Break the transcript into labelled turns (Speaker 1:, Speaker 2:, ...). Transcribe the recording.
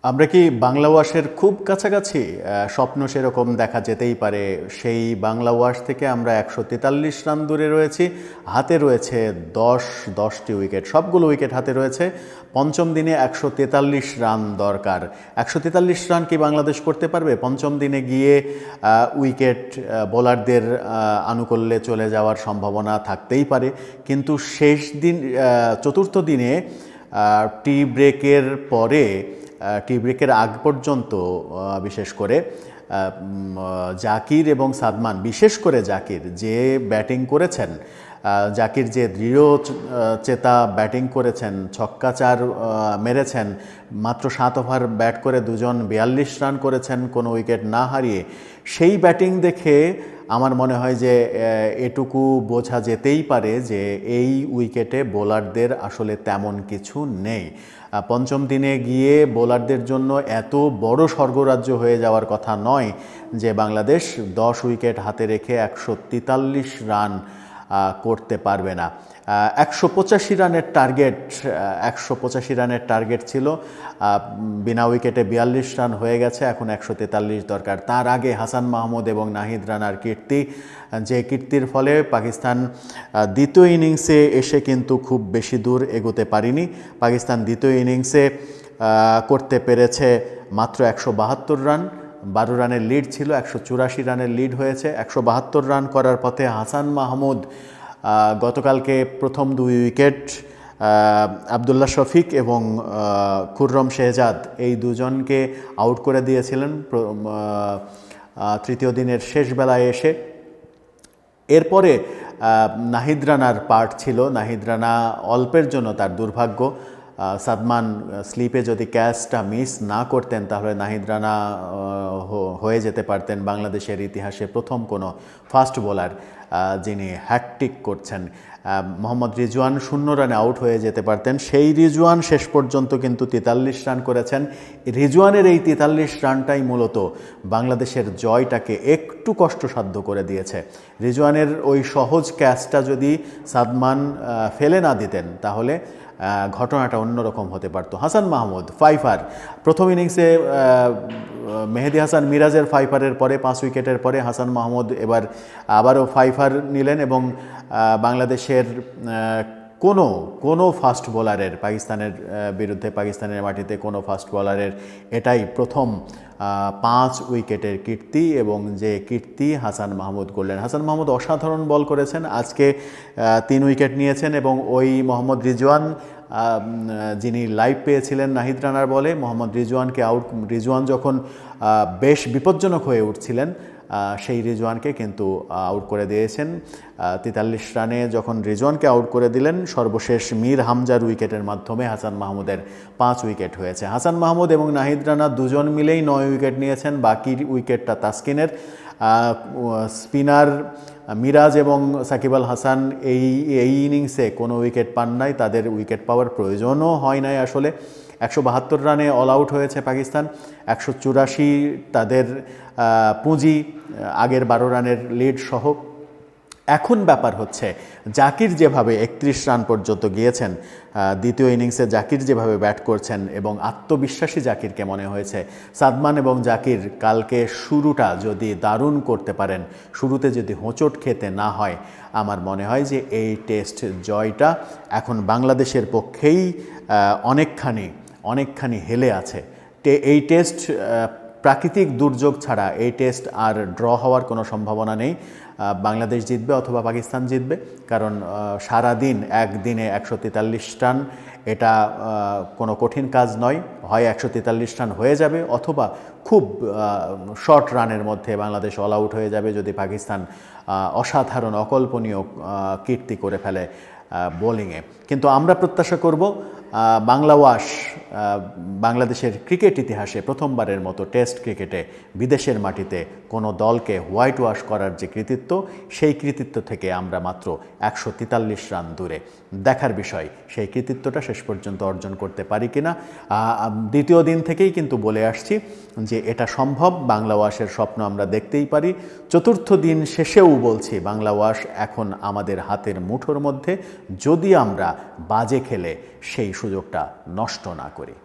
Speaker 1: আমরা কি বাংলা ওয়াশের খুব কাছাকাছি? স্বপ্ন সেরকম দেখা যেতেই পারে। সেই বাংলা ওয়াশ থেকে আমরা ১৪৩ রান দূরে রয়েছি। হাতে রয়েছে ১০টি উইকেট, সবগুলো উইকেট হাতে রয়েছে। পঞ্চম দিনে ১৪৩ রান দরকার। ১৪৩ রান কি বাংলাদেশ করতে পারবে? পঞ্চম দিনে গিয়ে উইকেট বোলারদের আনুকূল্যে চলে যাওয়ার সম্ভাবনা থাকতেই পারে, কিন্তু শেষ দিন চতুর্থ দিনে টি ব্রেকের পরে, টি ব্রেকের আগ পর্যন্ত বিশেষ করে জাকির এবং সাদমান, বিশেষ করে জাকির যে ব্যাটিং করেছেন, জাকির যে দৃঢ় চেতা ব্যাটিং করেছেন, ছক্কা ৪ মেরেছেন, মাত্র ৭ ওভার ব্যাট করে দুজন ৪২ রান করেছেন কোনো উইকেট না হারিয়ে। সেই ব্যাটিং দেখে আমার মনে হয় যে এটুকু বোঝা যেতেই পারে যে এই উইকেটে বোলারদের আসলে তেমন কিছু নেই। পঞ্চম দিনে গিয়ে বোলারদের জন্য এত বড় স্বর্গরাজ্য হয়ে যাওয়ার কথা নয় যে বাংলাদেশ ১০ উইকেট হাতে রেখে ১৪৩ রান করতে পারবে না। ১৮৫ রানের টার্গেট ছিল। বিনা উইকেটে ৪২ রান হয়ে গেছে, এখন ১৪৩ দরকার। তার আগে হাসান মাহমুদ এবং নাহিদ রানার কীর্তি, যে কীর্তির ফলে পাকিস্তান দ্বিতীয় ইনিংসে এসে কিন্তু খুব বেশি দূর এগোতে পারেনি। পাকিস্তান দ্বিতীয় ইনিংসে করতে পেরেছে মাত্র ১৭২ রান। ১২ রানের লিড ছিল, ১৮৪ রানের লিড হয়েছে। ১৭২ রান করার পথে হাসান মাহমুদ গতকালকে প্রথম ২ উইকেট আবদুল্লাহ শফিক এবং খুররম শেহজাদ এই দুজনকে আউট করে দিয়েছিলেন তৃতীয় দিনের শেষ বেলায় এসে। এরপরে নাহিদ রানার পার্ট ছিল। নাহিদ রানা অল্পের জন্য তার দুর্ভাগ্য, সাদমান স্লিপে যদি ক্যাচটা মিস না করতেন তাহলে নাহিদ রানা হয়ে যেতে পারতেন বাংলাদেশের ইতিহাসে প্রথম কোনো ফাস্ট বোলার যিনি হ্যাটট্রিক করছেন। মোহাম্মদ রিজওয়ান ০ রানে আউট হয়ে যেতে পারতেন। সেই রিজওয়ান শেষ পর্যন্ত কিন্তু ৪৩ রান করেছেন। রিজওয়ানের এই ৪৩ রানটাই মূলত বাংলাদেশের জয়টাকে একটু কষ্টসাধ্য করে দিয়েছে। রিজওয়ানের ওই সহজ ক্যাচটা যদি সাদমান ফেলে না দিতেন তাহলে ঘটনাটা অন্যরকম হতে পারত। হাসান মাহমুদ ফাইফার, প্রথম ইনিংসে মেহেদি হাসান মিরাজের ফাইফারের পরে ৫ উইকেটের পরে হাসান মাহমুদ এবার আবারও ফাইফার নিলেন এবং বাংলাদেশের কোনো ফাস্ট বোলারের, পাকিস্তানের বিরুদ্ধে পাকিস্তানের মাটিতে কোনো ফাস্ট বোলারের এটাই প্রথম ৫ উইকেটের কীর্তি, এবং যে কীর্তি হাসান মাহমুদ করলেন। হাসান মাহমুদ অসাধারণ বল করেছেন, আজকে ৩ উইকেট নিয়েছেন এবং ওই মোহাম্মদ রিজওয়ান যিনি লাইভ পেয়েছিলেন নাহিদ রানার বলে, মোহাম্মদ রিজওয়ান যখন বেশ বিপজ্জনক হয়ে উঠছিলেন সেই রিজওয়ানকে কিন্তু আউট করে দিয়েছেন। ৪৩ রানে যখন রিজওয়ানকে আউট করে দিলেন, সর্বশেষ মীর হামজার উইকেটের মাধ্যমে হাসান মাহমুদের ৫ উইকেট হয়েছে। হাসান মাহমুদ এবং নাহিদ রানা দুজন মিলেই ৯ উইকেট নিয়েছেন, বাকি উইকেটটা তাসকিনের। স্পিনার মিরাজ এবং সাকিব আল হাসান এই ইনিংসে কোনো উইকেট পান নাই, তাদের উইকেট পাওয়ার প্রয়োজনও হয় নাই আসলে। ১৭২ রানে অল আউট হয়েছে পাকিস্তান। ১৮৪ তাদের পুঁজি, আগের ১২ রানের লিড সহ। এখন ব্যাপার হচ্ছে জাকির যেভাবে ৩১ রান পর্যন্ত গিয়েছেন, দ্বিতীয় ইনিংসে জাকির যেভাবে ব্যাট করছেন এবং আত্মবিশ্বাসী জাকিরকে মনে হয়েছে, সাদমান এবং জাকির কালকে শুরুটা যদি দারুণ করতে পারেন, শুরুতে যদি হোঁচট খেতে না হয়, আমার মনে হয় যে এই টেস্ট জয়টা এখন বাংলাদেশের পক্ষেই অনেকখানি হেলে আছে। এই টেস্ট প্রাকৃতিক দুর্যোগ ছাড়া এই টেস্ট আর ড্র হওয়ার কোনো সম্ভাবনা নেই। বাংলাদেশ জিতবে অথবা পাকিস্তান জিতবে, কারণ সারাদিন একদিনে ১৪৩ রান এটা কোনো কঠিন কাজ নয়। হয় ১৪৩ রান হয়ে যাবে অথবা খুব শর্ট রানের মধ্যে বাংলাদেশ অল আউট হয়ে যাবে যদি পাকিস্তান অসাধারণ অকল্পনীয় কীর্তি করে ফেলে বোলিংয়ে। কিন্তু আমরা প্রত্যাশা করব বাংলা ওয়াশ বাংলাদেশের ক্রিকেট ইতিহাসে প্রথমবারের মতো টেস্ট ক্রিকেটে বিদেশের মাটিতে কোনো দলকে হোয়াইট ওয়াশ করার যে কৃতিত্ব, সেই কৃতিত্ব থেকে আমরা মাত্র ১৪৩ রান দূরে। দেখার বিষয় সেই কৃতিত্বটা শেষ পর্যন্ত অর্জন করতে পারি কিনা। দ্বিতীয় দিন থেকেই কিন্তু বলে আসছি যে এটা সম্ভব, বাংলা ওয়াশের স্বপ্ন আমরা দেখতেই পারি। চতুর্থ দিন শেষেও বলছি বাংলা ওয়াশ এখন আমাদের হাতের মুঠোর মধ্যে, যদি আমরা বাজে খেলে সেই সুযোগটা নষ্ট না করি।